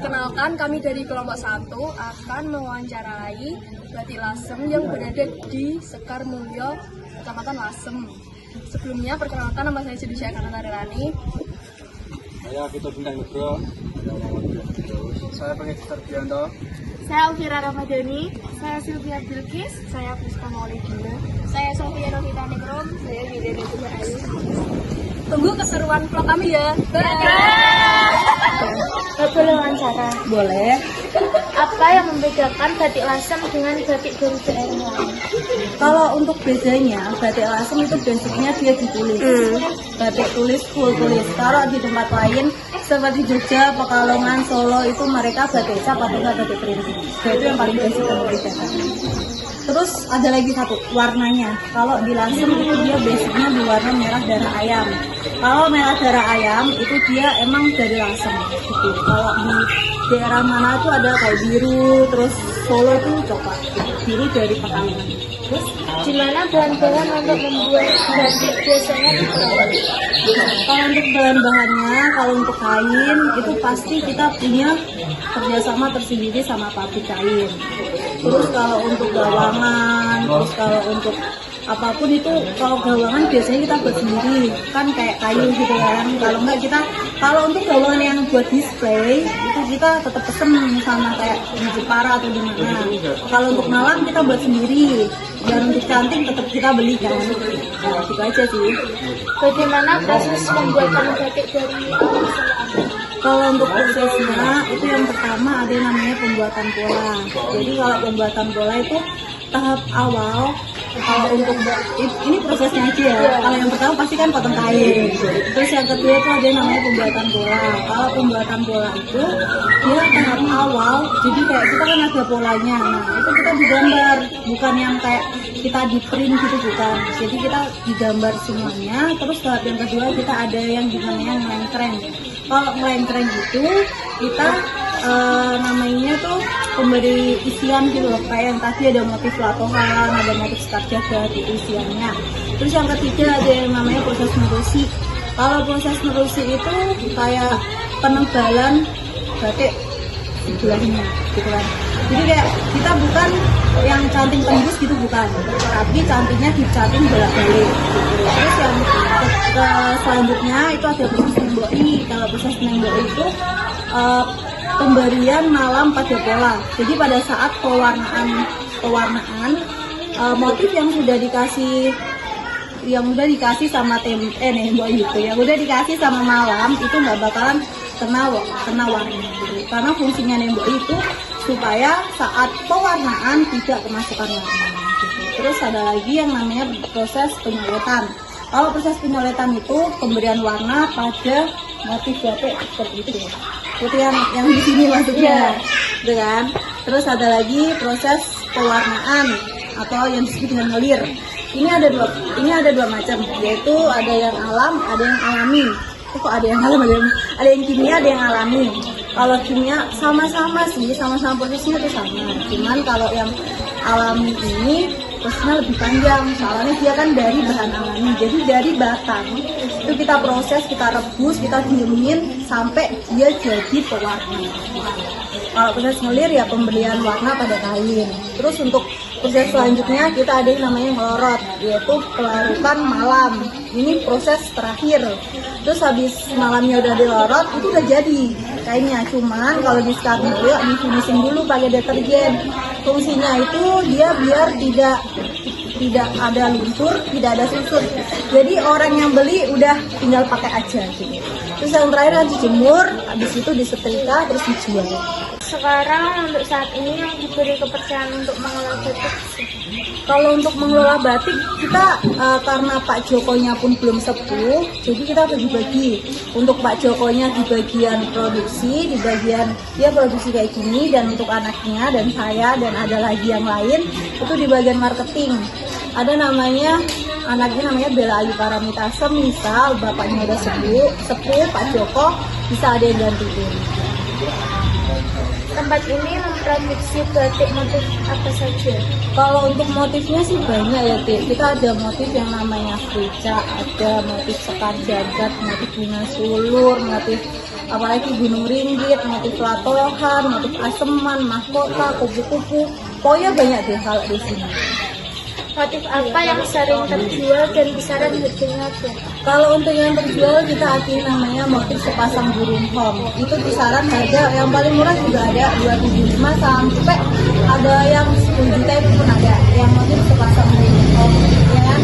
Perkenalkan, kami dari kelompok 1 akan mewawancarai batik Lasem yang berada di Sekar Mulyo, Kecamatan Lasem. Sebelumnya, perkenalkan, nama saya Judisya Kanantarelani. Saya Vito Bintang Negro. Saya Pengedi Sarbianto. Saya Alvira Ramadhani. Saya Sylvia Bilkis. Saya Priska Maulidina. Saya Sofia Novita Negrom. Saya Yudha Dewa Ayu. Tunggu keseruan vlog kami ya. Boleh wawancara? Boleh. Apa yang membedakan batik Lasem dengan batik dari daerah lain? Kalau untuk bedanya, batik Lasem itu basicnya dia ditulis. Batik tulis, full tulis. Kalau di tempat lain, seperti Jogja, Pekalongan, Solo, itu mereka batik cap atau enggak batik printing. Jadi itu yang paling basic yang membedakan. Terus ada lagi satu, warnanya. Kalau di Lasem itu dia basicnya di warna merah darah ayam. Kalau merah darah ayam itu dia emang dari Lasem gitu. Kalau di daerah mana tuh ada kayak biru, terus Solo itu coklat gitu. Biru dari Pekalongan. Terus Gimana bahan-bahan untuk membuat batik biasanya diperoleh? kalau untuk bahan-bahannya, kalau untuk kain itu pasti kita punya kerjasama tersendiri sama pabrik kain. Terus kalau untuk gawangan, terus kalau untuk apapun itu, kalau gawangan biasanya kita buat sendiri, kan kayak kayu gitu kan. Kalau untuk gawangan yang buat display itu kita tetap pesen sama kayak di Jepara atau di mana. Kalau untuk malam kita buat sendiri, dan untuk canting tetap kita beli kan. Nah, gitu aja sih. Bagaimana proses pembuatan batik dari awal sampai akhir? Kalau untuk prosesnya itu yang pertama ada yang namanya pembuatan pola. Jadi kalau pembuatan pola itu tahap awal. Kalau untuk ini prosesnya aja ya. Kalau yang pertama pasti kan potong kain. Terus yang kedua itu ada yang namanya pembuatan pola. Kalau pembuatan pola itu dia tahap awal. Jadi kayak kita kan ada polanya. Nah itu kita digambar, bukan yang kayak kita di print gitu, bukan. Jadi kita digambar semuanya. Terus tahap yang kedua kita ada yang namanya ngelengkreng. Kalau ngelengkreng gitu kita namanya tuh pemberi isian gitu loh, kayak yang tadi ada motif latohan, ada motif sekat jagat itu isiannya. Terus yang ketiga ada yang namanya proses nerusi. Kalau proses nerusi itu kayak penebalan batik sebelahnya gitu kan. Jadi kayak kita bukan yang canting tembus gitu, bukan, tapi cantingnya dicanting bolak-balik gitu. Terus yang selanjutnya itu ada proses nemboi. Kalau proses nemboi itu pemberian malam pada pola. Jadi pada saat pewarnaan motif yang sudah dikasih sama nemboi itu, yang udah dikasih sama malam itu nggak bakalan kena warna gitu. Karena fungsinya nemboi itu supaya saat pewarnaan tidak kemasukan warna gitu. Terus ada lagi yang namanya proses penyoletan. Kalau proses penyoletan itu pemberian warna pada motif batik seperti itu. Itu yang di sini maksudnya, gitu kan. Terus ada lagi proses pewarnaan atau yang disebut dengan ngelir. Ini ada dua macam, yaitu ada yang alam, ada yang alami. Kok ada yang alam, ada yang kimia, ada yang alami. Kalau kimia sama-sama sih, sama-sama prosesnya itu sama. Cuman kalau yang alami ini prosesnya lebih panjang, soalnya dia kan dari bahan alami. Jadi dari batang itu kita proses, kita rebus, kita diemin sampai dia jadi pewarna. Kalau proses ngelir ya pemberian warna pada kain. Terus untuk proses selanjutnya kita ada yang namanya ngelorot, yaitu pelarutan malam. Ini proses terakhir. Terus habis malamnya udah dilorot, itu udah jadi kainnya. Cuman kalau di sekarang dulu di finishing dulu pakai deterjen. Fungsinya itu dia biar tidak ada lumpur, tidak ada susut. Jadi orang yang beli udah tinggal pakai aja gitu. Terus yang terakhir kan dijemur, habis itu disetrika terus dijual. Sekarang untuk saat ini yang diberi kepercayaan untuk mengelola batik. Kalau untuk mengelola batik kita karena Pak Jokonya pun belum sepuh, jadi kita bagi-bagi. Untuk Pak Jokonya di bagian produksi, di bagian dia produksi kayak gini, dan untuk anaknya dan saya dan ada lagi yang lain itu di bagian marketing. Ada anaknya namanya Bella Ayu Paramita. Semisal bapaknya udah sepuh Pak Joko bisa ada yang gantiin. Tempat ini memproduksi batik motif apa saja? Kalau untuk motifnya sih banyak ya, Tik. Kita ada motif yang namanya frica, ada motif sekar jagat, motif bunga sulur, motif apalagi gunung ringgit, motif latohan, motif aseman, mahkota, kupu-kupu, pokoknya banyak deh kalau di sini. Motif apa yang sering terjual dan kisaran harganya berapa? Kalau untuk yang terjual kita akui namanya motif sepasang burung hom. Itu kisaran harga yang paling murah juga ada 275 sampai ada yang 10 juta itu pun ada. Yang motif sepasang burung hom, ya kan?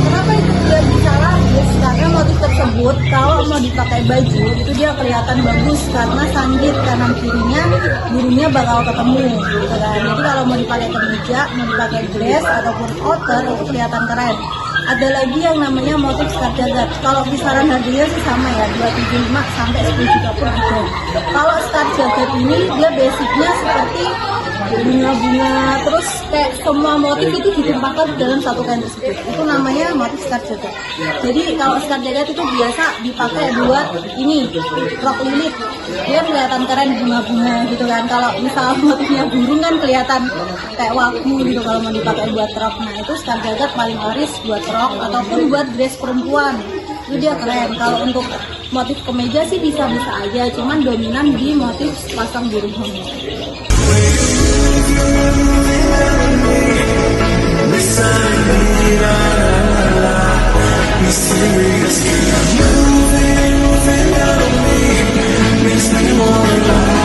Kenapa itu dia bisa laris? Karena motif tersebut kalau mau dipakai baju itu dia kelihatan bagus karena sandit kanan kirinya burungnya bakal ketemu, gitu kan. Jadi kalau mau dipakai kemeja, mau dipakai dress ataupun outer itu kelihatan keren. Ada lagi yang namanya motif scar jagat. Kalau kisaran harganya sih sama ya, 275 sampai 10 juta pun ada. Kalau scar jagat ini dia basicnya seperti bunga-bunga, terus kayak semua motif itu ditumpahkan dalam satu kain tersebut. Itu namanya motif scar jagat. Jadi kalau scar jagat itu biasa dipakai buat ini rok lilit. Dia kelihatan keren bunga-bunga gitu kan. Kalau misal motifnya burung kan kelihatan kayak wagu gitu kalau mau dipakai buat rok. Nah itu scar jagat paling laris buat rok ataupun buat dress perempuan. Itu dia keren. Kalau untuk motif kemeja sih bisa-bisa aja, cuman dominan di motif pasang burung home. Mysterious, moving out of me, makes me wanna lie.